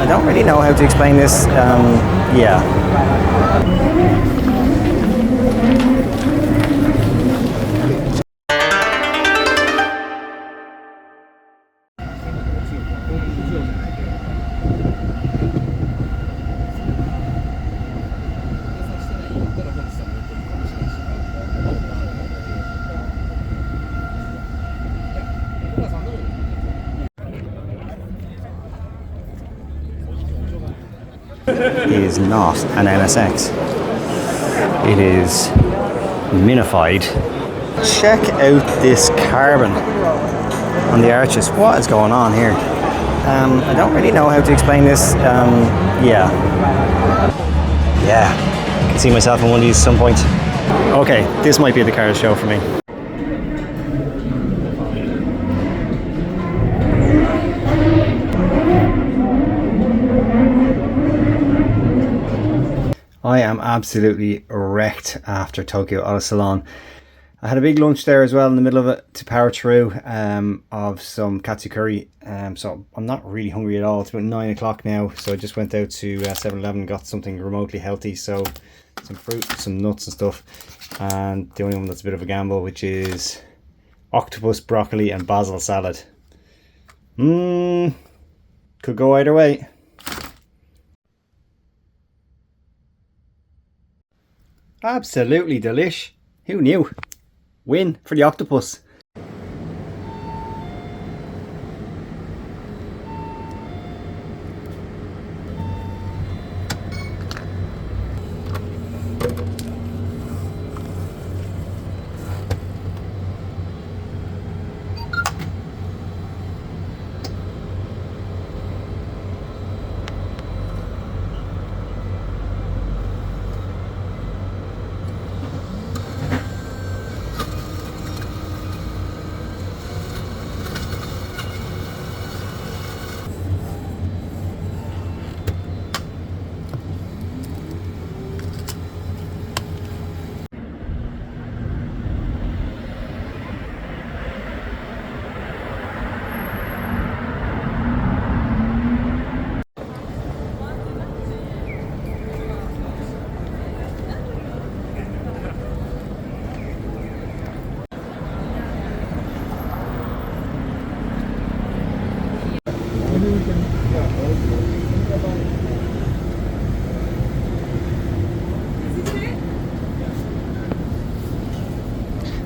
don't really know how to explain this. Yeah. It is not an NSX. It is minified. Check out this carbon on the arches. What is going on here? I don't really know how to explain this. Yeah. I can see myself in one of these at some point. Okay, this might be the car show for me. I am absolutely wrecked after Tokyo Auto Salon. I had a big lunch there as well in the middle of it to power through of some katsu curry. So I'm not really hungry at all. It's about 9 o'clock now, so I just went out to 7-Eleven and got something remotely healthy. So some fruit, some nuts and stuff. And the only one that's a bit of a gamble, which is octopus, broccoli and basil salad. Could go either way. Absolutely delish. Who knew? Win for the octopus.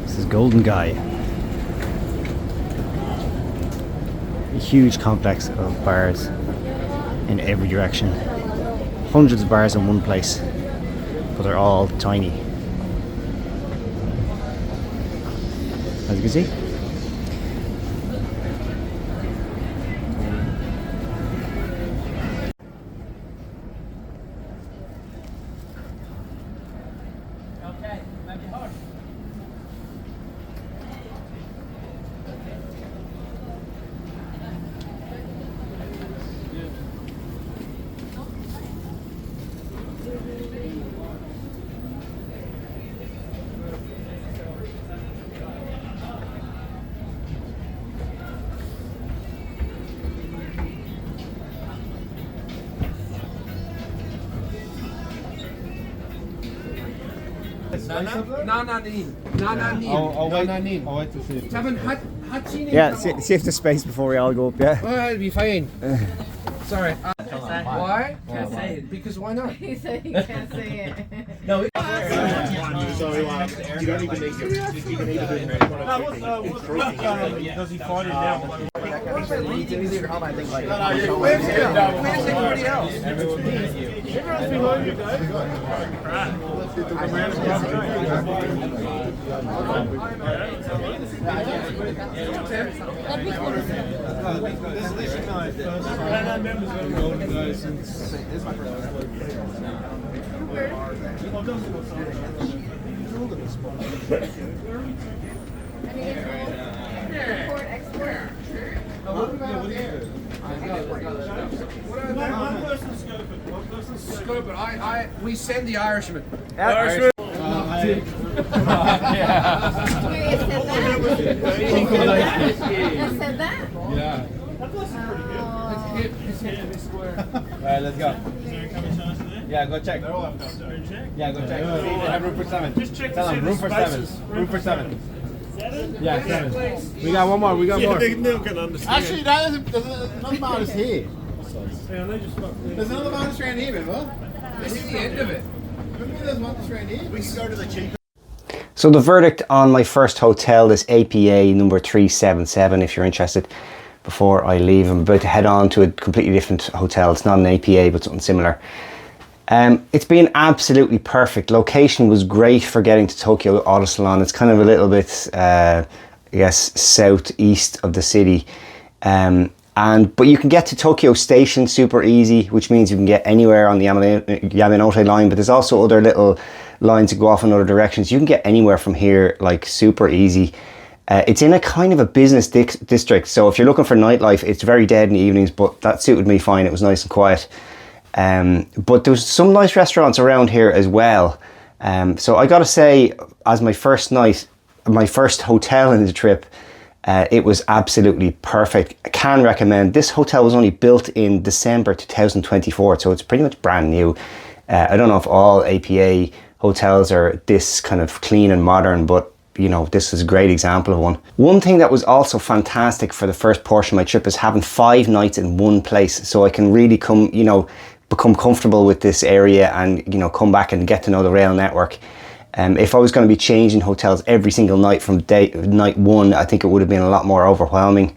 This is Golden Guy. A huge complex of bars in every direction. Hundreds of bars in one place, but they're all tiny. As you can see. I'll wait to see. Yeah, see if there's space before we all go up, yeah? Well, it'll be fine. Sorry. Why? Can't say it. Because why not? He said he can't say it. No, So you don't even need to. You can even does he find it now? Where's everybody else? Everyone's behind you, guys. Scope it. We send the Irishman. Wait, you said that? Yeah. Alright, let's go. Yeah, go check. Yeah, go check. See, they have room for 7. Just check Tell to see them, the room for spices. 7. Room for 7. 7? Yeah, 7. We got one more. We got more. They can understand. Actually, that is, there's another mountain here. Yeah, they just fuck. There's another mountain strand here, remember? This is the end of it. Remember there's one strand here? We can go to the cheap. So the verdict on my first hotel is APA number 377 if you're interested. Before I leave, I'm about to head on to a completely different hotel. It's not an APA, but something similar. It's been absolutely perfect. Location was great for getting to Tokyo Auto Salon. It's kind of a little bit, I guess, southeast of the city. But you can get to Tokyo Station super easy, which means you can get anywhere on the Yamanote line. But there's also other little lines that go off in other directions. You can get anywhere from here, like super easy. It's in a kind of a business district, so if you're looking for nightlife, it's very dead in the evenings, but that suited me fine. It was nice and quiet. But there was some nice restaurants around here as well. So I gotta say, as my first night, my first hotel in the trip, it was absolutely perfect. I can recommend. This hotel was only built in December 2024, so it's pretty much brand new. I don't know if all APA hotels are this kind of clean and modern, but you know, this is a great example of one. One thing that was also fantastic for the first portion of my trip is having 5 nights in one place, so I can really become comfortable with this area and, you know, come back and get to know the rail network. If I was going to be changing hotels every single night from night 1, I think it would have been a lot more overwhelming.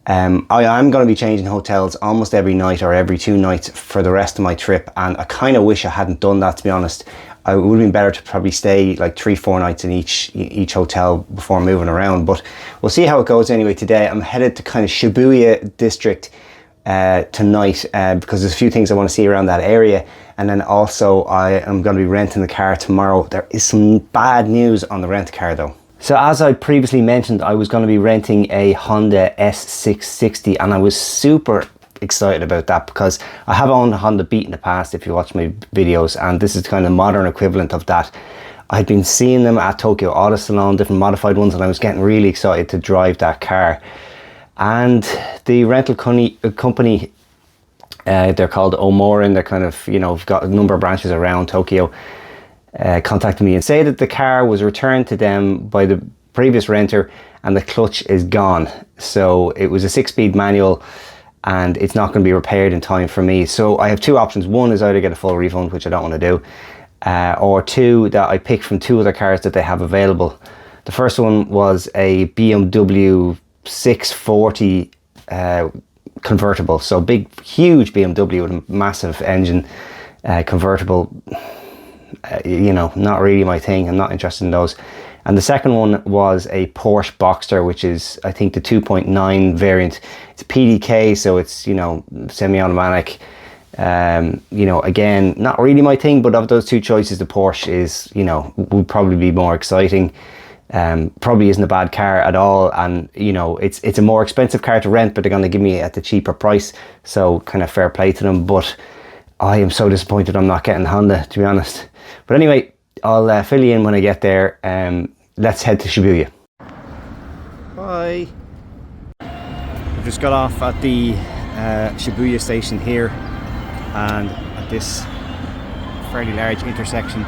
I am going to be changing hotels almost every night or every 2 nights for the rest of my trip, and I kind of wish I hadn't done that, to be honest. It would have been better to probably stay like 3-4 nights in each hotel before moving around, but we'll see how it goes anyway. Today I'm headed to kind of Shibuya district tonight because there's a few things I want to see around that area, and then also I am going to be renting the car tomorrow. There is some bad news on the rent car though. So as I previously mentioned, I was going to be renting a Honda S660, and I was super excited about that because I have owned a Honda Beat in the past, if you watch my videos, and this is kind of modern equivalent of that. I'd been seeing them at Tokyo Auto Salon, different modified ones, and I was getting really excited to drive that car. And the rental company, they're called Omorin, they're kind of, you know, got a number of branches around Tokyo, contacted me and say that the car was returned to them by the previous renter and the clutch is gone. So it was a 6-speed manual and it's not going to be repaired in time for me. So I have 2 options. One is either get a full refund, which I don't want to do, or 2, that I pick from 2 other cars that they have available. The first one was a BMW 640 convertible, so big, huge BMW with a massive engine, convertible. You know, not really my thing. I'm not interested in those. And the second one was a Porsche Boxster, which is, I think, the 2.9 variant. It's a PDK, so it's, you know, semi-automatic. You know, again, not really my thing, but of those 2 choices, the Porsche is, you know, would probably be more exciting. Probably isn't a bad car at all, and you know, it's a more expensive car to rent, but they're going to give me it at the cheaper price, so kind of fair play to them. But I am so disappointed I'm not getting Honda, to be honest. But anyway, I'll fill you in when I get there. Let's head to Shibuya. Bye. I just got off at the Shibuya station here, and at this fairly large intersection,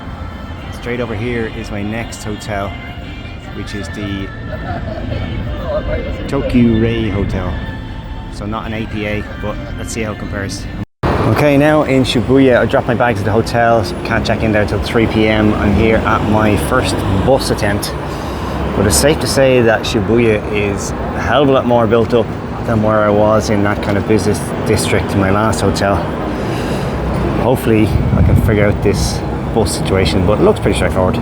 straight over here is my next hotel, which is the Tokyu Rei Hotel. So not an APA, but let's see how it compares. Okay, now in Shibuya, I dropped my bags at the hotel, so can't check in there till 3 p.m. I'm here at my first bus attempt, but it's safe to say that Shibuya is a hell of a lot more built up than where I was in that kind of business district in my last hotel. Hopefully I can figure out this bus situation, but it looks pretty straightforward.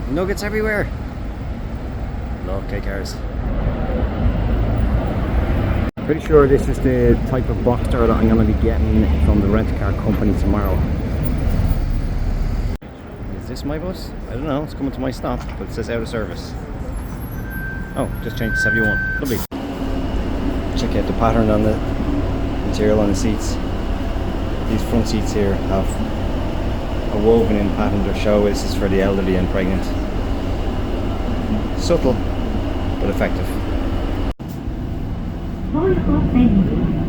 Nuggets everywhere. Okay, cars. Pretty sure this is the type of Boxster that I'm going to be getting from the rent-a-car company tomorrow. this my bus? I don't know, it's coming to my stop, but it says out of service. Oh, just changed to 71. Lovely. Check out the pattern on the material on the seats. These front seats here have a woven in pattern to show this is for the elderly and pregnant. Subtle, but effective. 東横線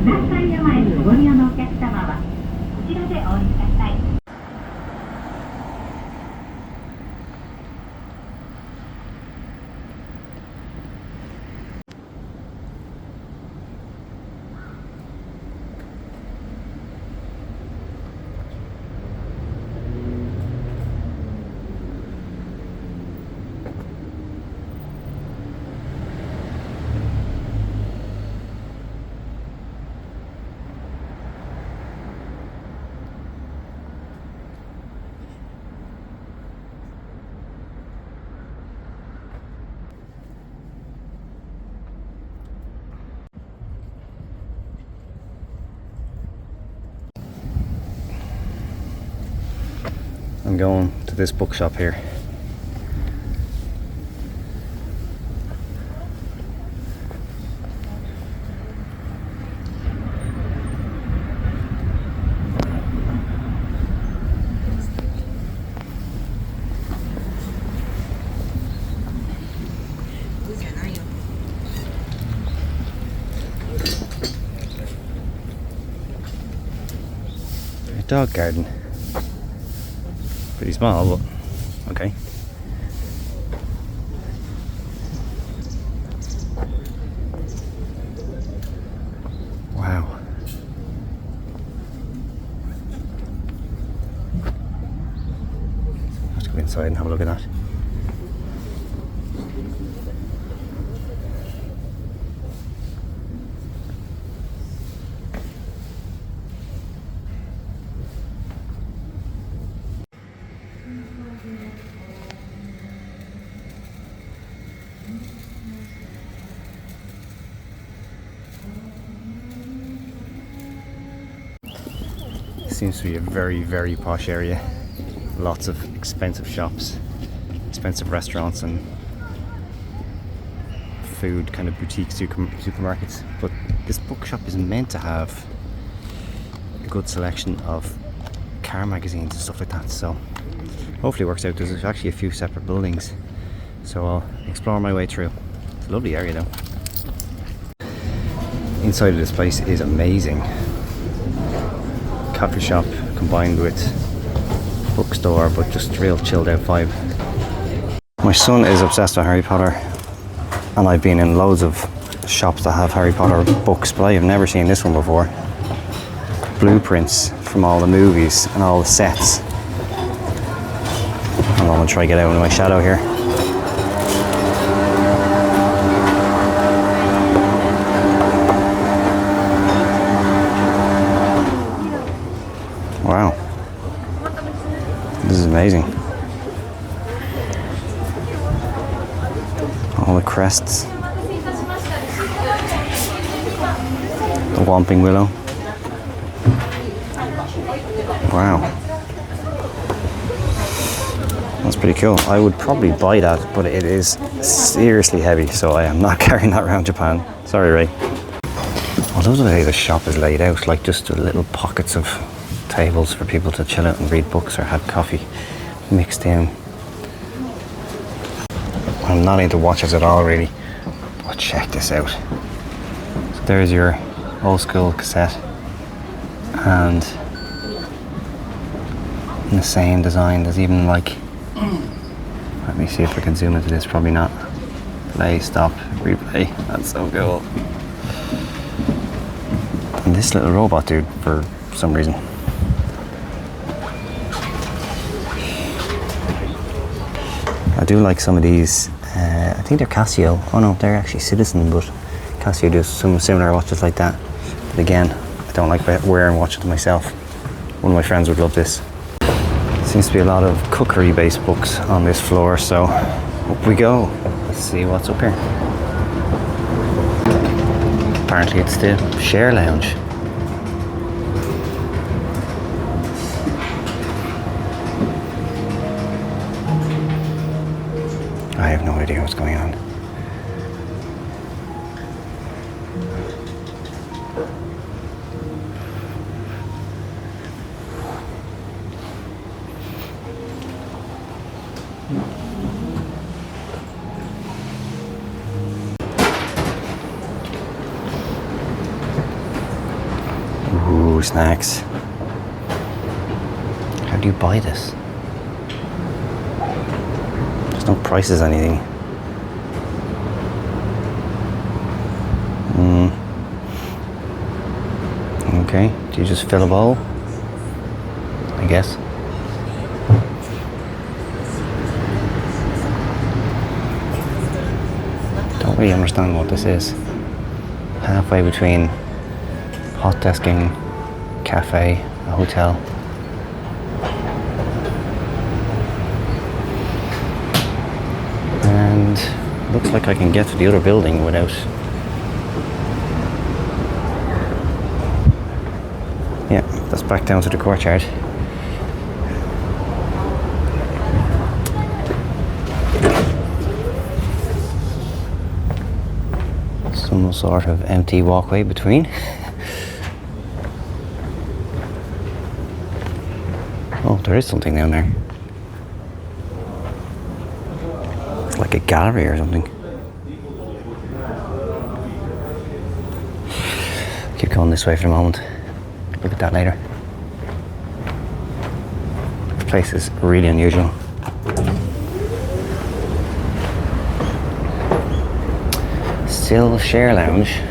南海山へのご利用のお客様はこちらでお降りください。I'm going to this bookshop here. A dog garden. Pretty small, but okay. Wow. Let's go inside and have a look at that. Seems to be a very, very posh area. Lots of expensive shops, expensive restaurants and food, kind of boutique supermarkets. But this bookshop is meant to have a good selection of car magazines and stuff like that. So hopefully it works out. There's actually a few separate buildings. So I'll explore my way through. It's a lovely area though. Inside of this place is amazing. Coffee shop combined with bookstore, but just real chilled out vibe. My son is obsessed with Harry Potter, and I've been in loads of shops that have Harry Potter books, but I have never seen this one before. Blueprints from all the movies and all the sets. I'm gonna try to get out into my shadow here. Wow, this is amazing. All the crests, the Whomping Willow. Wow, that's pretty cool. I would probably buy that, but it is seriously heavy, so I am not carrying that around Japan. Sorry, Ray. I love the way the shop is laid out, like just little pockets of tables for people to chill out and read books or have coffee mixed in. I'm not into watches at all really, but check this out. So there's your old school cassette, and in the same design there's even like, let me see if I can zoom into this, probably not. Play, stop, replay. That's so cool. And this little robot dude, for some reason. I do like some of these. I think they're Casio. Oh no, they're actually Citizen, but Casio does some similar watches like that. But again, I don't like wearing watches myself. One of my friends would love this. Seems to be a lot of cookery based books on this floor, so up we go. Let's see what's up here. Apparently it's the share lounge. I have no idea what's going on. Ooh, snacks. How do you buy this? There's no prices on anything. Okay, do you just fill a bowl? I guess. Don't really understand what this is. Halfway between hot desking, cafe, a hotel. And looks like I can get to the other building without... Yeah, that's back down to the courtyard. Some sort of empty walkway between. Oh, there is something down there. It's like a gallery or something. Keep going this way for a moment. Look at that later. This place is really unusual. Still share lounge.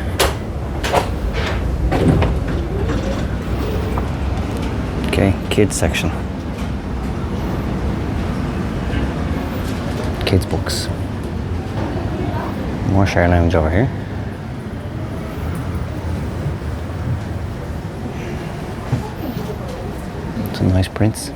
Okay, kids section. Kids books. More share lounge over here. Some nice prints.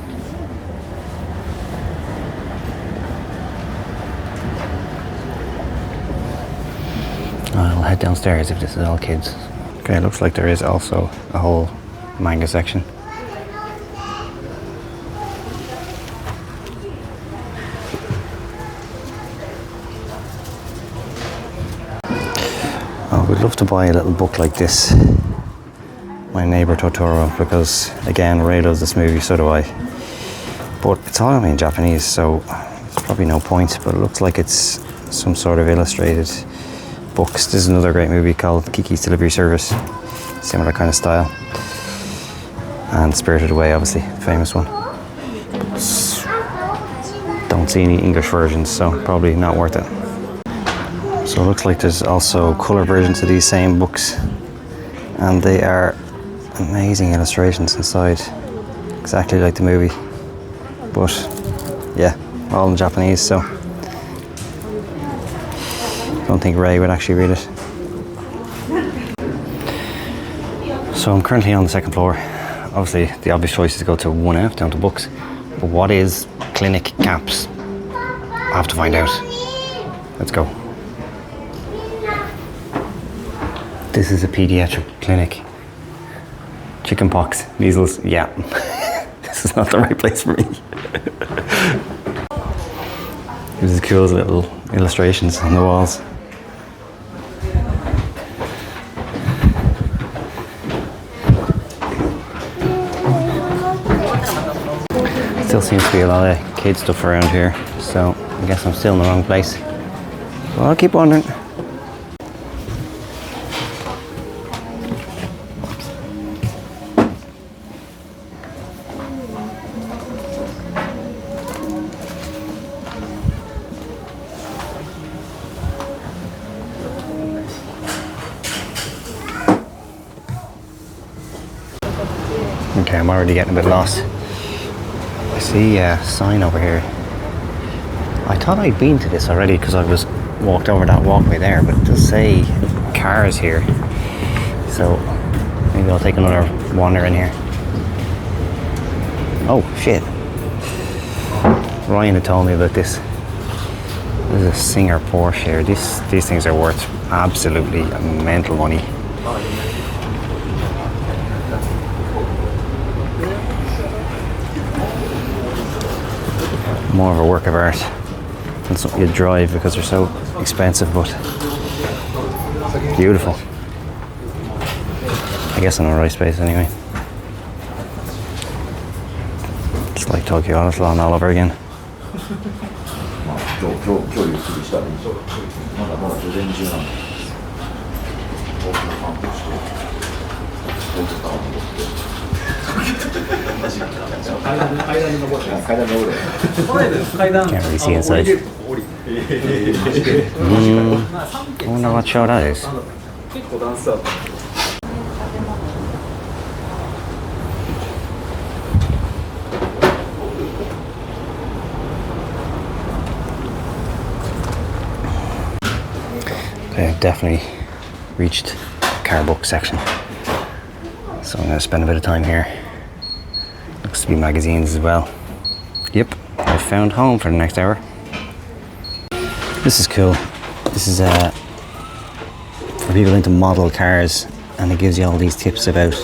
I'll head downstairs if this is all kids. Okay, it looks like there is also a whole manga section. I would love to buy a little book like this. My Neighbor Totoro, because again, Ray loves this movie, so do I. But it's all in Japanese, so there's probably no point, but it looks like it's some sort of illustrated books. This is another great movie called Kiki's Delivery Service. Similar kind of style. And Spirited Away, obviously, famous one. Don't see any English versions, so probably not worth it. So it looks like there's also colour versions of these same books. And they are amazing illustrations inside. Exactly like the movie. But, yeah, all in Japanese, so I don't think Ray would actually read it. So I'm currently on the second floor. Obviously, the obvious choice is to go to 1F, down to books. But what is Clinic Caps? I have to find out. Let's go. This is a pediatric clinic. Chickenpox, measles, yeah. This is not the right place for me. This is cool, little illustrations on the walls. Still seems to be a lot of kid stuff around here, so I guess I'm still in the wrong place. But I'll keep wandering. Okay, I'm already getting a bit lost. I see a sign over here. I thought I'd been to this already because I was walked over that walkway there, but it does say cars here. So maybe I'll take another wander in here. Oh shit. Ryan had told me about this. There's a Singer Porsche here. These things are worth absolutely mental money. More of a work of art. and something you drive because they're so expensive, but beautiful. I guess in the right space anyway. It's like Tokyo Auto Salon all over again. Can't really see inside. I wonder what show that is. Okay, I've definitely reached the car book section, so I'm going to spend a bit of time here. Looks to be magazines as well. Yep, I found home for the next hour. This is cool. This is for people into model cars, and it gives you all these tips about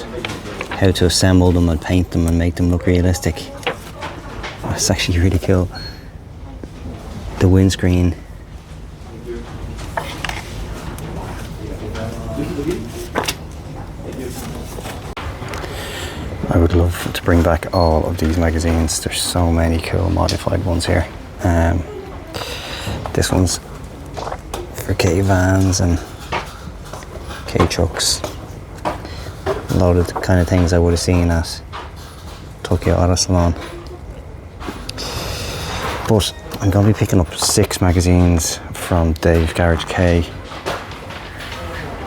how to assemble them and paint them and make them look realistic. It's actually really cool. The windscreen. I would love to bring back all of these magazines. There's so many cool modified ones here. This one's for K vans and K trucks. A lot of the kind of things I would have seen at Tokyo Auto Salon. But I'm going to be picking up 6 magazines from Dave Garage K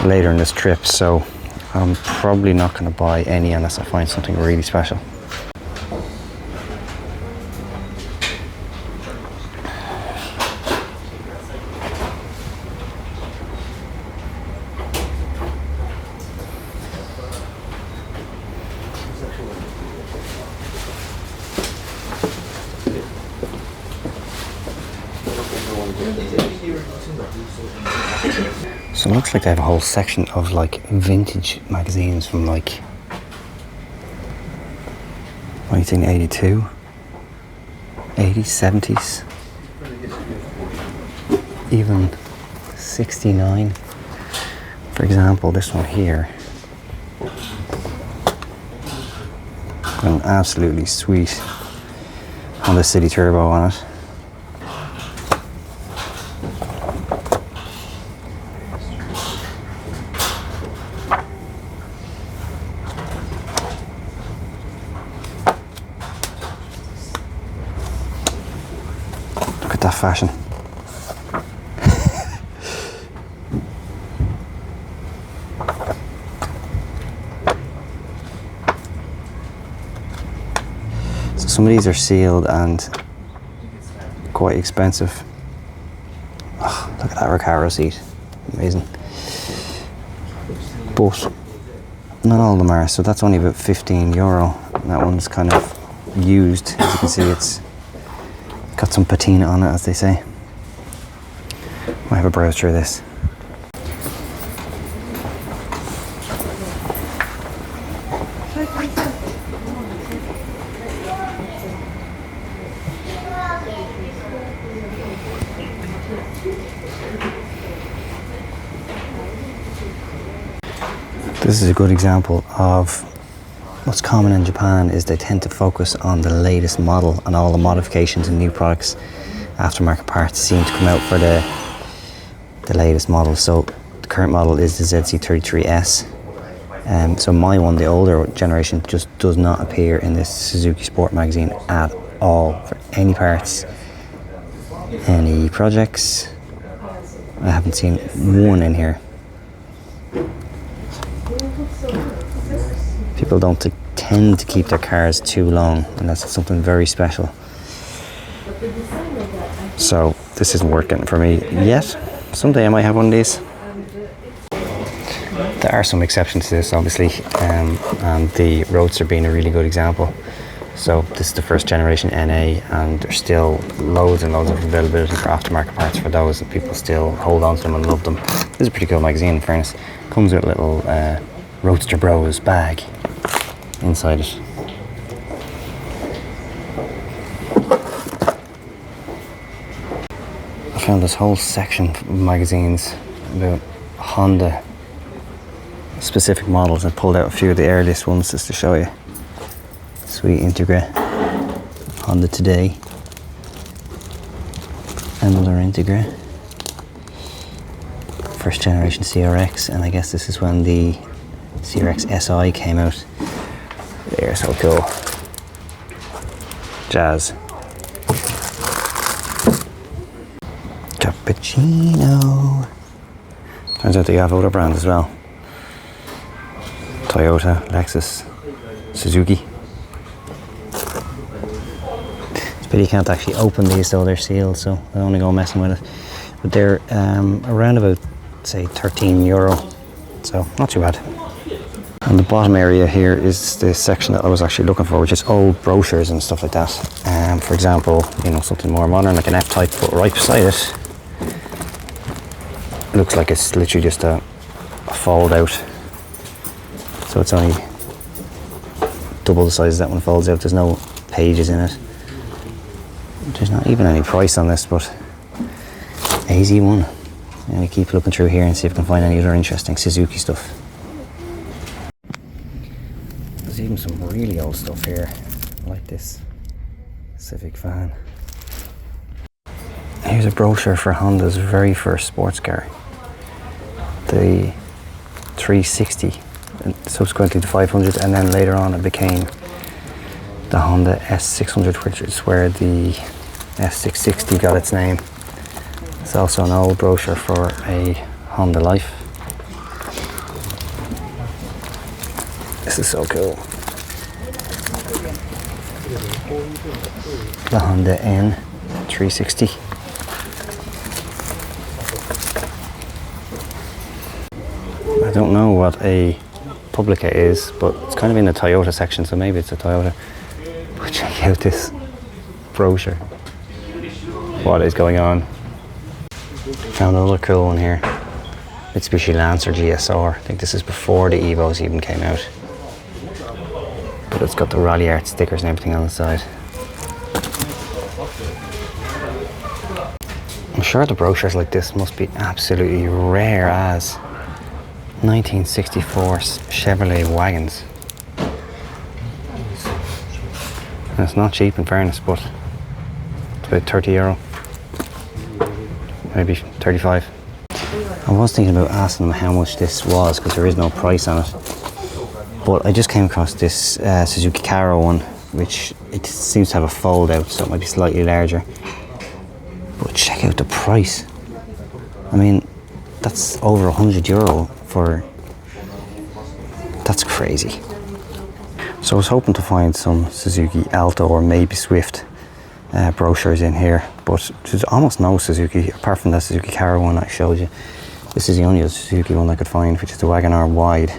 later in this trip, so I'm probably not going to buy any unless I find something really special. So it looks like they have a whole section of like vintage magazines from like 1982, 80s, 70s, even 69. For example, this one here, an absolutely sweet Honda City Turbo on it. That fashion. So some of these are sealed and quite expensive. Oh, look at that Recaro seat, amazing. But not all of them are, so that's only about €15. And that one's kind of used, as you can see. It's got some patina on it, as they say. I'll have a browse through this. This is a good example of what's common in Japan is they tend to focus on the latest model, and all the modifications and new products, aftermarket parts seem to come out for the latest model. So the current model is the ZC33S. So my one, the older generation, just does not appear in this Suzuki Sport magazine at all for any parts, any projects. I haven't seen one in here. People don't tend to keep their cars too long unless it's something very special. So this isn't working for me yet. Someday I might have one of these. There are some exceptions to this, obviously, and the Roadster being a really good example. So this is the first generation NA, and there's still loads and loads of availability for aftermarket parts for those, and people still hold on to them and love them. This is a pretty cool magazine, in fairness. Comes with a little Roadster Bros bag inside it. found this whole section of magazines about Honda specific models. I pulled out a few of the earliest ones just to show you. Sweet Integra, Honda Today, another Integra, first generation CRX, and I guess this is when the CRX SI came out. They're so cool. Jazz. Cappuccino. Turns out they have other brands as well. Toyota, Lexus, Suzuki. It's a pity you can't actually open these though, they're sealed, so I don't want to go messing with it. But they're around about, say, €13, so not too bad. And the bottom area here is the section that I was actually looking for, which is old brochures and stuff like that. For example, you know, something more modern like an F-Type, but right beside it, looks like it's literally just a fold out. So it's only double the size that one folds out. There's no pages in it. There's not even any price on this, but AZ1. And we keep looking through here and see if we can find any other interesting Suzuki stuff. There's even some really old stuff here, like this Civic van. Here's a brochure for Honda's very first sports car, the 360, and subsequently the 500, and then later on it became the Honda S600, which is where the S660 got its name. It's also an old brochure for a Honda Life. This is so cool. The Honda N360. I don't know what a Publica is, but it's kind of in the Toyota section, so maybe it's a Toyota. But check out this brochure. What is going on? Found another cool one here. Mitsubishi Lancer GSR. I think this is before the Evos even came out. But it's got the Rally Art stickers and everything on the side. I'm sure the brochures like this must be absolutely rare as. 1964 Chevrolet wagons. And it's not cheap in fairness, but it's about €30. Maybe 35. I was thinking about asking them how much this was because there is no price on it. But I just came across this Suzuki Caro one, which it seems to have a fold out, so it might be slightly larger. But check out the price. I mean, that's over €100 for... That's crazy. So I was hoping to find some Suzuki Alto or maybe Swift brochures in here, but there's almost no Suzuki apart from the Suzuki Caro one I showed you. This is the only Suzuki one I could find, which is the Wagon R Wide.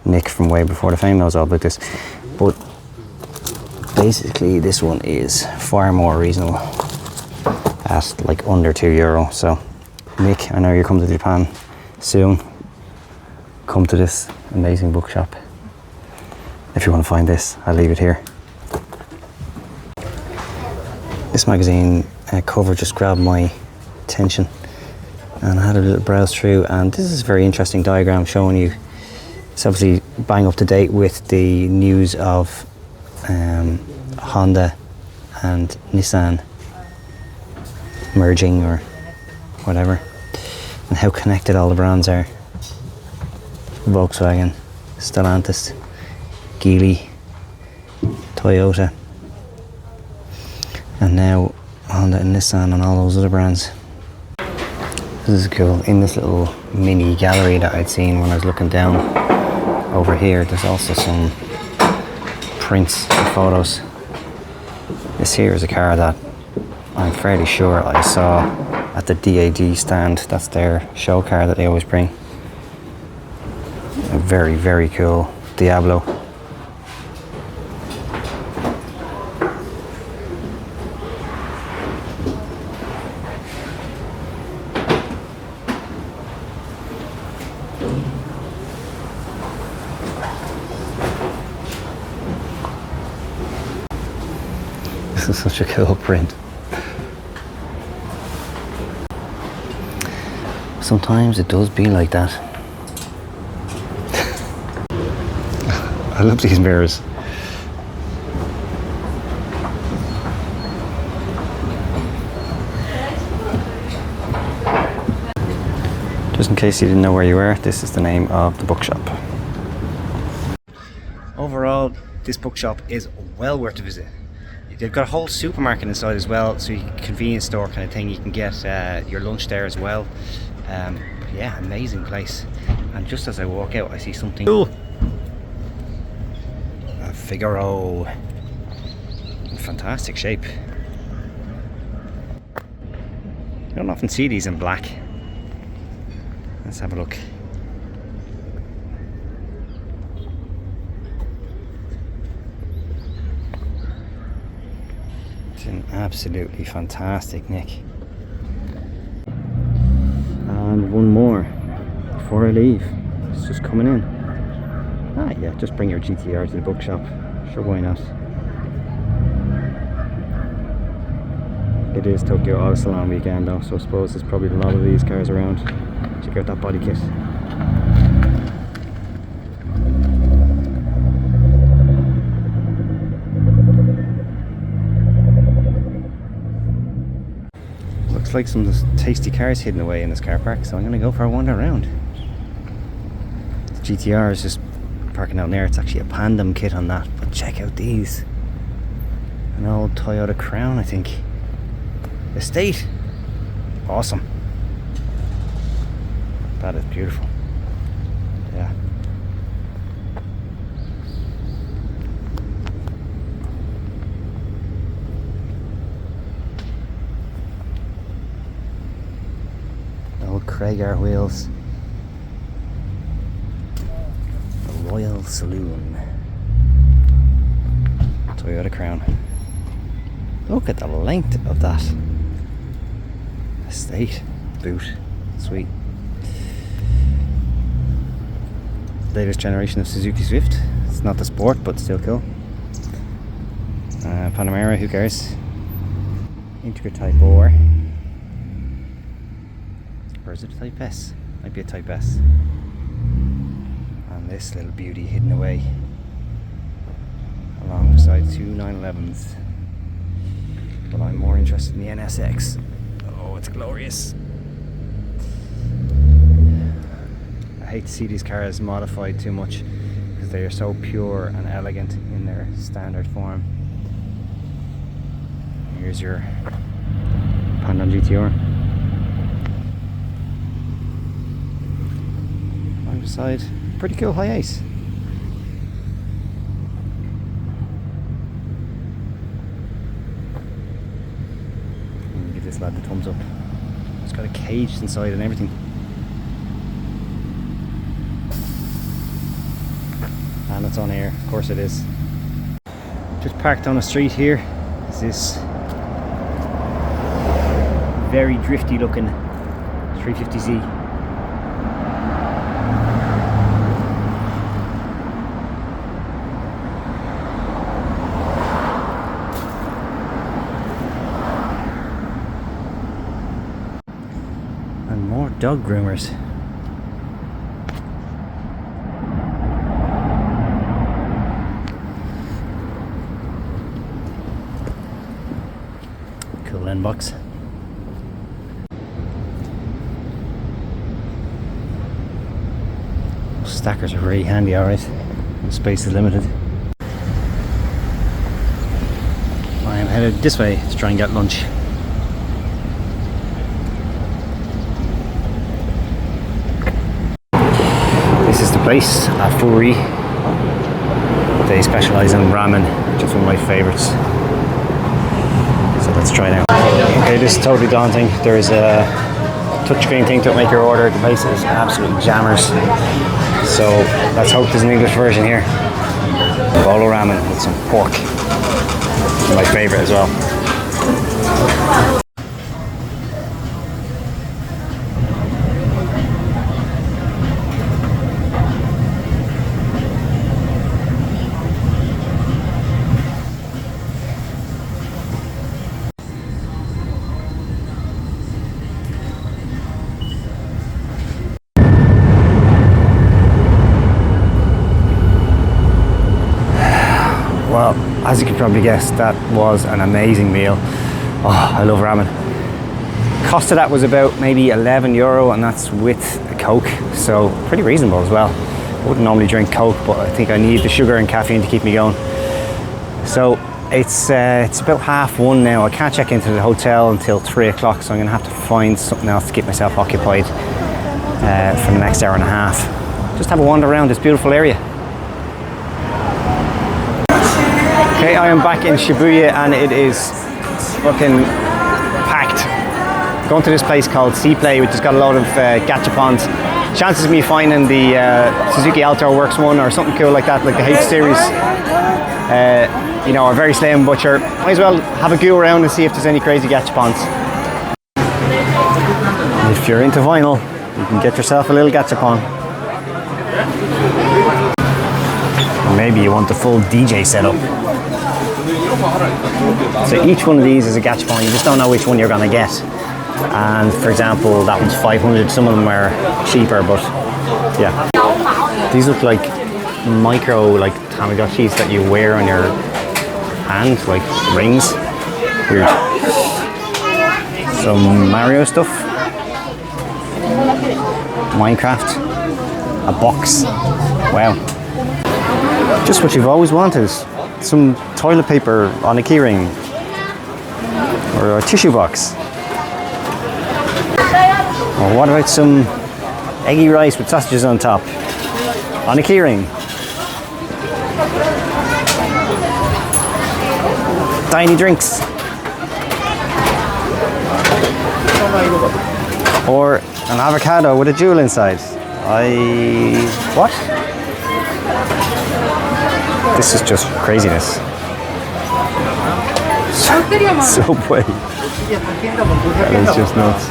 Nick from way before the fame knows all about this. But basically this one is far more reasonable at like under €2. So Nick, I know you're coming to Japan soon. Come to this amazing bookshop. If you want to find this, I'll leave it here. This magazine cover just grabbed my attention and I had a little browse through, and this is a very interesting diagram showing you, it's obviously bang up to date with the news of Honda and Nissan merging or whatever, and how connected all the brands are. Volkswagen, Stellantis, Geely, Toyota, and now Honda and Nissan and all those other brands. This is cool. In this little mini gallery that I'd seen when I was looking down over here, there's also some prints and photos. This here is a car that I'm fairly sure I saw at the DAD stand. That's their show car that they always bring. A very, very cool Diablo. This is such a cool print. Sometimes it does be like that. I love these mirrors. Just in case you didn't know where you were, this is the name of the bookshop. Overall, this bookshop is well worth a visit. They've got a whole supermarket inside as well, so convenience store kind of thing. You can get your lunch there as well. But yeah, amazing place. And just as I walk out, I see something cool. A Figaro in fantastic shape. You don't often see these in black. Let's have a look. It's in absolutely fantastic nick. And one more before I leave. It's just coming in. Ah yeah, just bring your GTR to the bookshop. Sure, why not? It is Tokyo Auto Salon weekend though, so I suppose there's probably a lot of these cars around. Check out that body kit. Looks like some tasty cars hidden away in this car park, so I'm going to go for a wander around. The GTR is just parking out there. It's actually a Pandem kit on that, but check out these. An old Toyota Crown, I think. Estate. Awesome. That is beautiful. Yeah. Old Craigar wheels. The Royal Saloon. Toyota Crown. Look at the length of that estate boot. Sweet. Latest generation of Suzuki Swift. It's not the Sport, but still cool. Panamera, who cares? Integra Type R. Or is it a Type S? Might be a Type S. And this little beauty hidden away alongside two 911s. But I'm more interested in the NSX. Oh, it's glorious. I hate to see these cars modified too much because they are so pure and elegant in their standard form. Here's your Pandem GTR. On the side, pretty cool high ace. Give this lad the thumbs up. It's got a cage inside and everything. And it's on air, of course it is. Just parked on a street here is this very drifty looking 350Z. And more dog groomers. Cool end box. Stackers are very handy, alright. The space is limited. I am headed this way to try and get lunch. This is the place, Afuri. They specialise in ramen, which is one of my favourites. So let's try now. Okay, this is totally daunting. There is a touchscreen thing to make your order. The place is absolutely jammers. So let's hope there's an English version here. Bolo ramen with some pork. My favourite as well. as you could probably guess, that was an amazing meal. Oh, I love ramen. Cost of that was about maybe €11, and that's with a Coke, so pretty reasonable as well. I wouldn't normally drink Coke, but I think I need the sugar and caffeine to keep me going. So it's about 1:30 now. I can't check into the hotel until 3 o'clock, so I'm going to have to find something else to keep myself occupied for the next hour and a half. Just have a wander around this beautiful area. Okay, I am back in Shibuya and it is fucking packed. Going to this place called C-Pla, which has got a lot of gachapons. Chances of me finding the Suzuki Alto Works one or something cool like that, like the H series, you know, are very slim, but sure, might as well have a go around and see if there's any crazy gachapons. If you're into vinyl, you can get yourself a little gachapon. Maybe you want the full DJ setup. So each one of these is a gachapon, you just don't know which one you're gonna get. And for example, that one's 500, some of them are cheaper, but yeah. These look like micro, like Tamagotchis that you wear on your hand, like rings. Weird. Some Mario stuff. Minecraft. A box. Wow. Just what you've always wanted. Some toilet paper on a keyring. Or a tissue box. Or what about some eggy rice with sausages on top? On a keyring. Tiny drinks. Or an avocado with a jewel inside. What? This is just craziness. Subway. That is just nuts.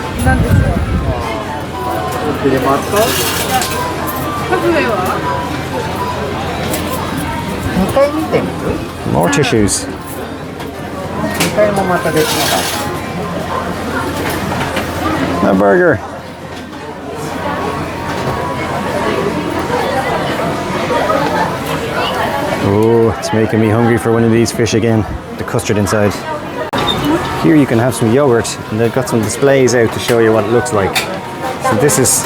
More tissues. A burger. Oh, it's making me hungry for one of these fish again. The custard inside. Here you can have some yogurt, and they've got some displays out to show you what it looks like. So this is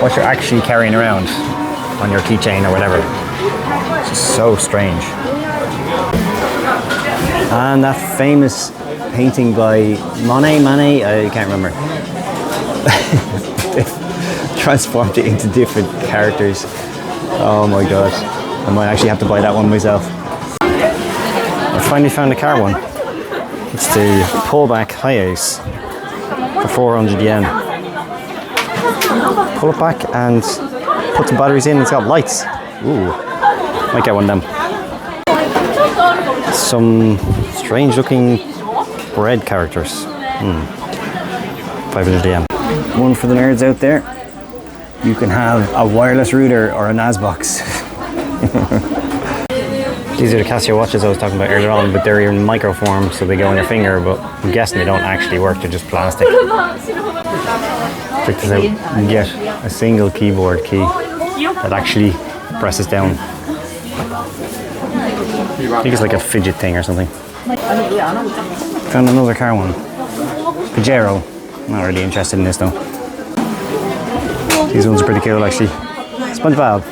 what you're actually carrying around on your keychain or whatever. It's just so strange. And that famous painting by Manet, I can't remember. Transformed it into different characters. Oh my god. I might actually have to buy that one myself. I finally found a car one. It's the pullback Hi-Ace for 400 yen. Pull it back and put some batteries in. It's got lights. Ooh, might get one of them. Some strange looking bread characters. 500 yen. One for the nerds out there. You can have a wireless router or a NAS box. These are the Casio watches I was talking about earlier on, but they're in micro form, so they go on your finger, but I'm guessing they don't actually work, they're just plastic. Check this out. You can get a single keyboard key that actually presses down. I think it's like a fidget thing or something. Found another car one. Pajero. Not really interested in this though. These ones are pretty cool actually. SpongeBob.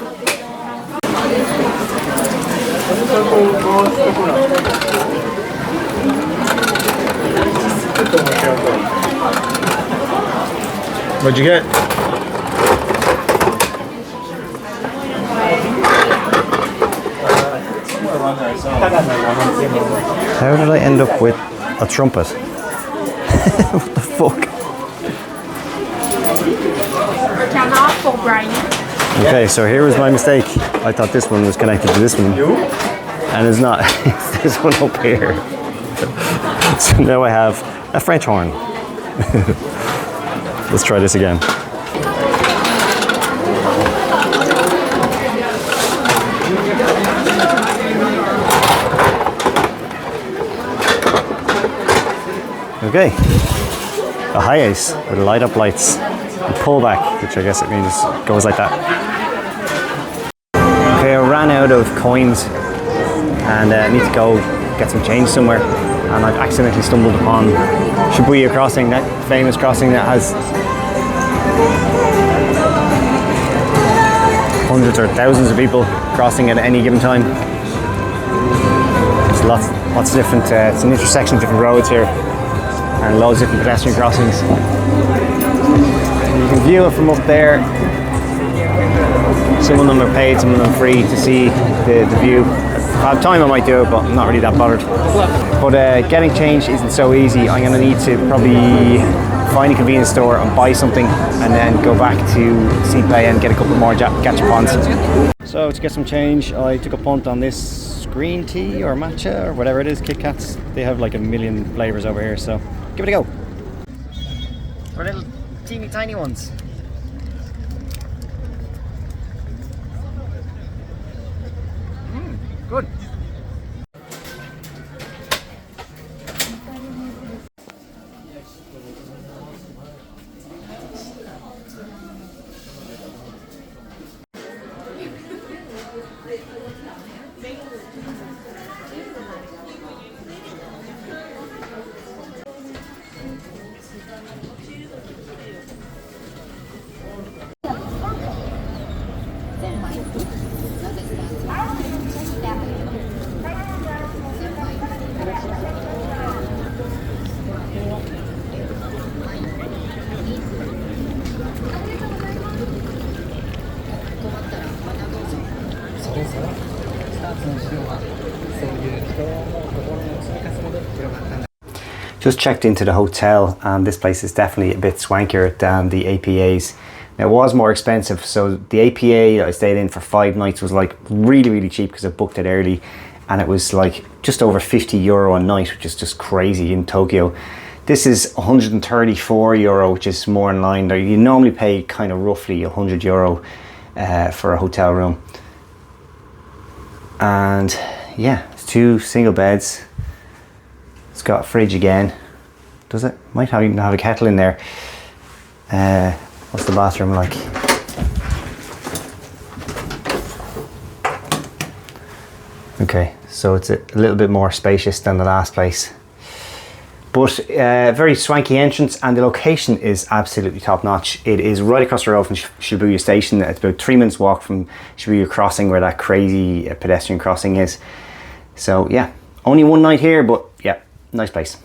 What'd you get? How did I end up with a trumpet? What the fuck? Okay, so here was my mistake. I thought this one was connected to this one. And it's not. It's this one up here. So now I have a French horn. Let's try this again. Okay, a Hi-Ace with light up lights and pullback, which I guess it means goes like that. Okay, I ran out of coins and I need to go get some change somewhere. And I've accidentally stumbled upon Shibuya crossing, that famous crossing that has hundreds or thousands of people crossing at any given time. It's lots of different, it's an intersection of different roads here and loads of different pedestrian crossings. You can view it from up there. Some of them are paid, some of them free to see the view. If I have time I might do it, but I'm not really that bothered. But getting change isn't so easy. I'm going to need to probably find a convenience store and buy something and then go back to C-Pla and get a couple more gachapons. So to get some change, I took a punt on this green tea or matcha or whatever it is, Kit Kats. They have like a million flavours over here, so give it a go. For little teeny tiny ones. Good. Just checked into the hotel and this place is definitely a bit swankier than the APA's. Now it was more expensive, so the APA I stayed in for 5 nights was like really cheap because I booked it early, and it was like just over €50 a night, which is just crazy in Tokyo. This is €134, which is more in line there. You normally pay kind of roughly €100 for a hotel room. And yeah, it's 2 single beds. It's got a fridge again. Does it? Might even have a kettle in there. What's the bathroom like? Okay, so it's a little bit more spacious than the last place. But very swanky entrance, and the location is absolutely top notch. It is right across the road from Shibuya Station. It's about 3 minutes walk from Shibuya Crossing, where that crazy pedestrian crossing is. So yeah, only 1 night here, but yeah, nice place.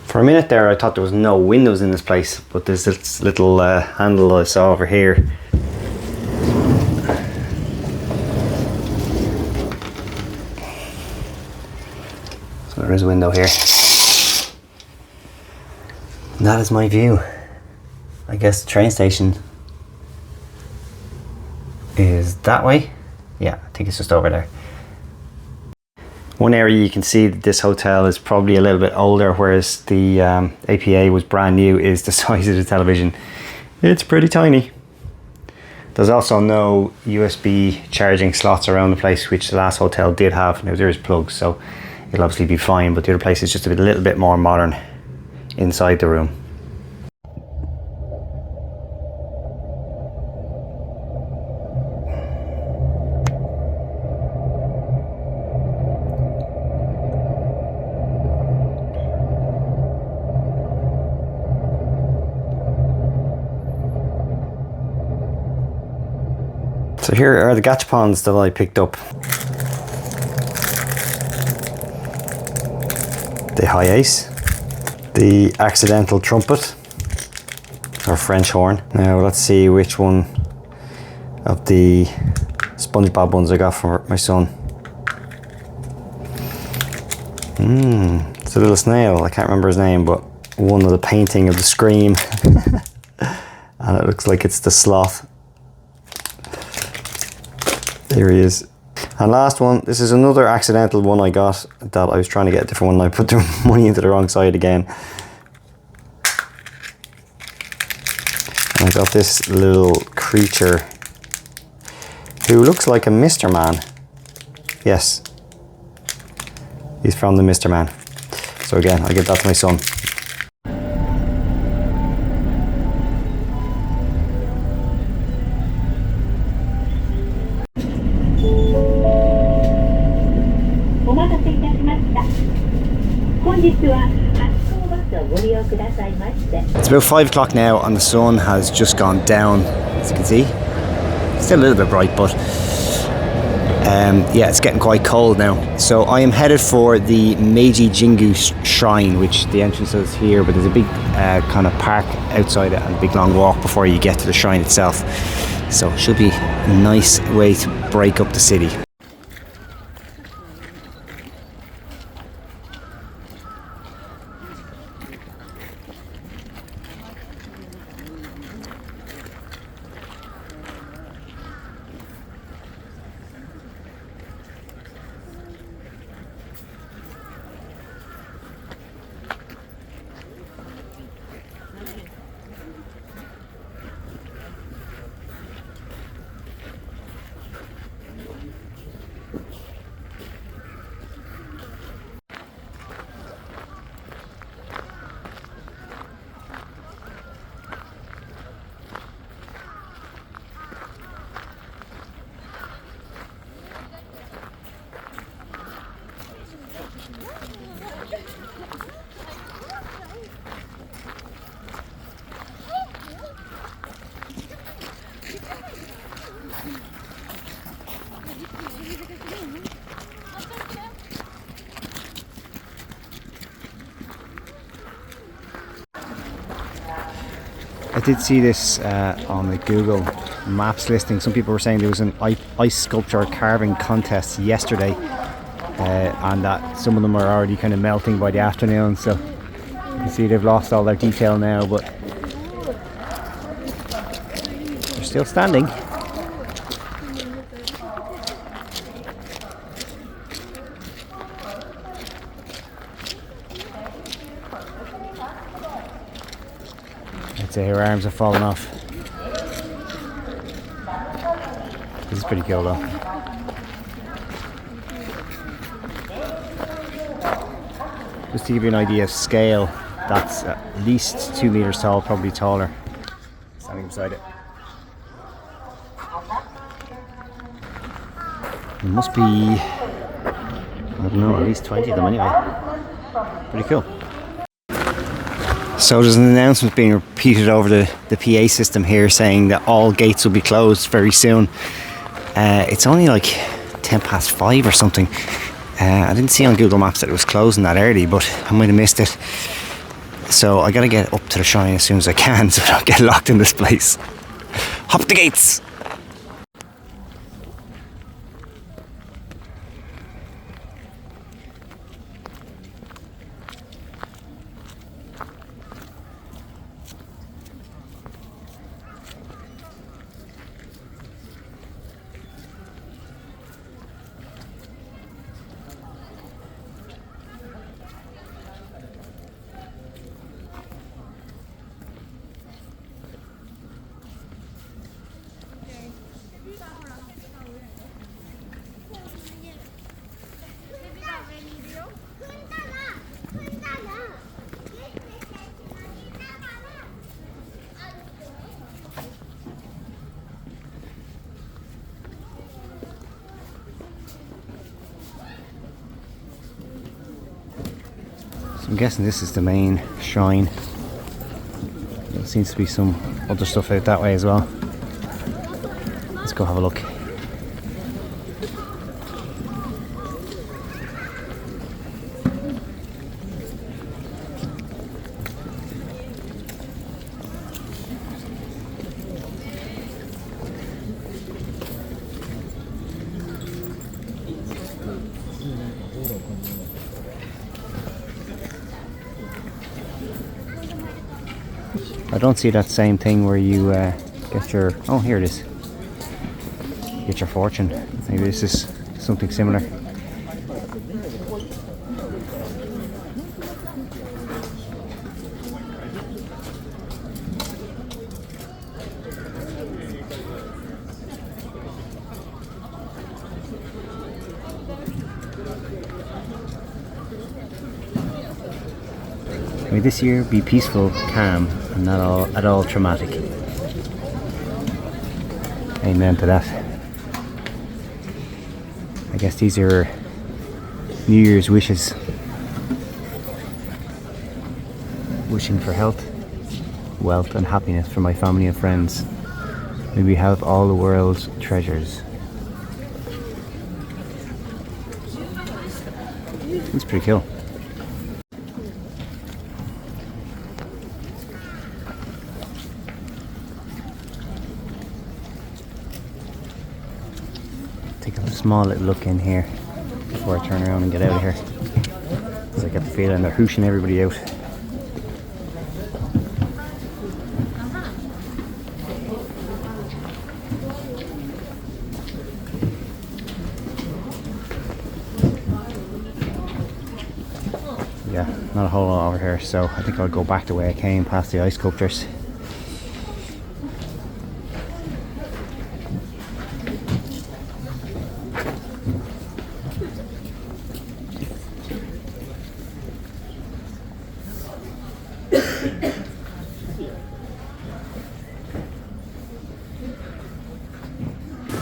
For a minute there I thought there was no windows in this place, but there's this little handle I saw over here. So there is a window here. And that is my view. I guess the train station is that way. Yeah, I think it's just over there. One area you can see that this hotel is probably a little bit older, whereas the APA was brand new, is the size of the television. It's pretty tiny. There's also no USB charging slots around the place, which the last hotel did have. Now there is plugs, so it'll obviously be fine, but the other place is just a little bit more modern inside the room. So here are the gachapons that I picked up. The high ace, the accidental trumpet, or French horn. Now let's see which one of the SpongeBob ones I got for my son. It's a little snail, I can't remember his name, but one of the painting of the Scream. And it looks like it's the sloth. There he is. And last one, this is another accidental one I got that I was trying to get a different one and I put the money into the wrong side again. And I got this little creature who looks like a Mr. Man. Yes. He's from the Mr. Man. So again, I give that to my son. It's about 5 o'clock now and the sun has just gone down, as you can see. Still a little bit bright, but yeah, it's getting quite cold now. So I am headed for the Meiji Jingu Shrine, which the entrance is here, but there's a big kind of park outside it and a big long walk before you get to the shrine itself. So it should be a nice way to break up the city. I did see this on the Google Maps listing. Some people were saying there was an ice sculpture carving contest yesterday, and that some of them are already kind of melting by the afternoon. So you can see they've lost all their detail now, but they're still standing. I'd say her arms have fallen off. This is pretty cool though. Just to give you an idea of scale, that's at least 2 meters tall, probably taller. Standing beside it. There must be, I don't know, at least 20 of them anyway. Pretty cool. So there's an announcement being repeated over the PA system here saying that all gates will be closed very soon. It's only like 5:10 or something. I didn't see on Google Maps that it was closing that early, but I might have missed it. So I gotta get up to the shrine as soon as I can so I don't get locked in this place. Hop the gates! I'm guessing this is the main shrine. There seems to be some other stuff out that way as well. Let's go have a look. I don't see that same thing where you get your... Oh, here it is. Get your fortune. Maybe this is something similar. May this year be peaceful, calm, and not at all traumatic. Amen to that. I guess these are New Year's wishes. wishing for health, wealth and happiness for my family and friends. May we have all the world's treasures. It's pretty cool. Take a small little look in here before I turn around and get out of here, because I get the feeling they're hooshing everybody out. Yeah, not a whole lot over here, so I think I'll go back the way I came, past the ice sculptures.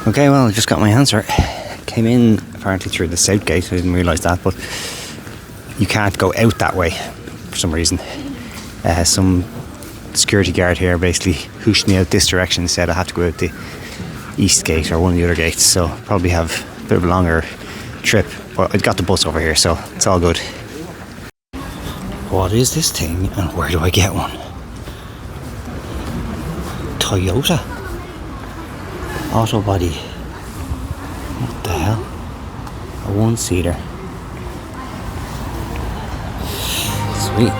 Okay, well, I just got my answer. Came in apparently through the south gate. I didn't realise that, but you can't go out that way for some reason. Some security guard here basically hooshed me out this direction and said I have to go out the east gate or one of the other gates, so probably have a bit of a longer trip. But I got the bus over here, so it's all good. What is this thing and where do I get one? Toyota auto body. What the hell? A one-seater. Sweet.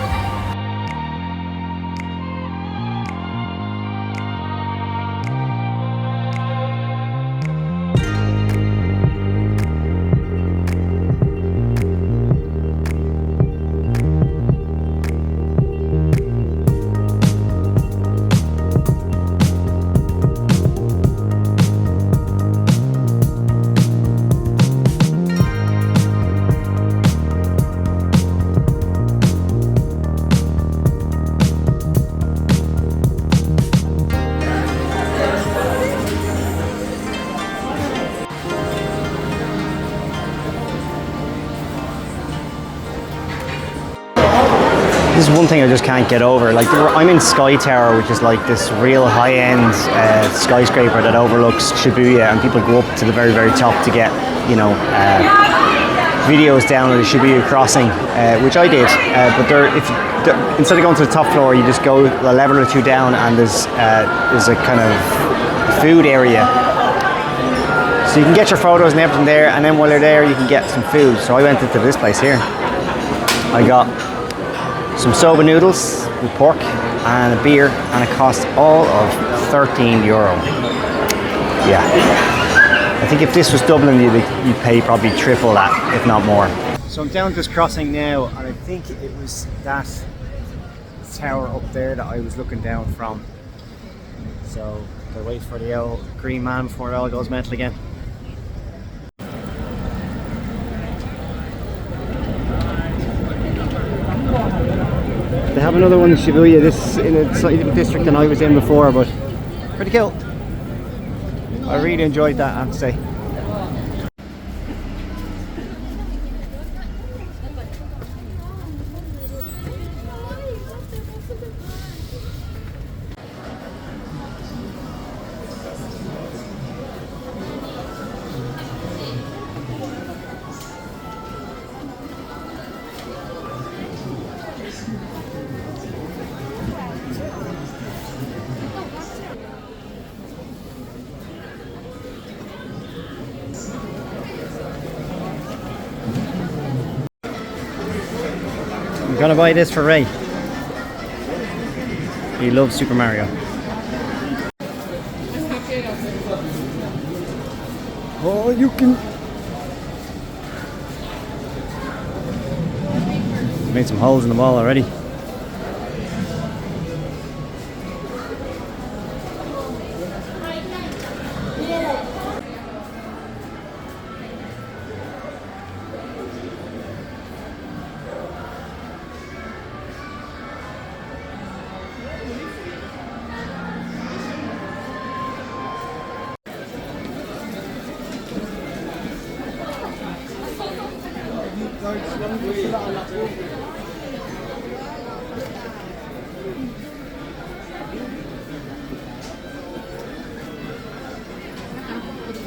This is one thing I just can't get over. Like, I'm in Sky Tower, which is like this real high-end skyscraper that overlooks Shibuya, and people go up to the very, very top to get, you know, videos down at the Shibuya crossing, which I did. But instead of going to the top floor, you just go a level or two down, and there's a kind of food area. So you can get your photos and everything there, and then while you're there, you can get some food. So I went into this place here. I got some soba noodles with pork and a beer, and it cost all of €13. Yeah, I think if this was Dublin, you'd pay probably triple that, if not more. So I'm down this crossing now, and I think it was that tower up there that I was looking down from. So I'll wait for the old green man before it all goes mental again. They have another one in Shibuya. This is in a slightly different district than I was in before, but pretty cool. I really enjoyed that, I have to say. I'm gonna buy this for Ray. He loves Super Mario. Oh, you can. Made some holes in the wall already.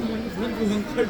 한국 행탈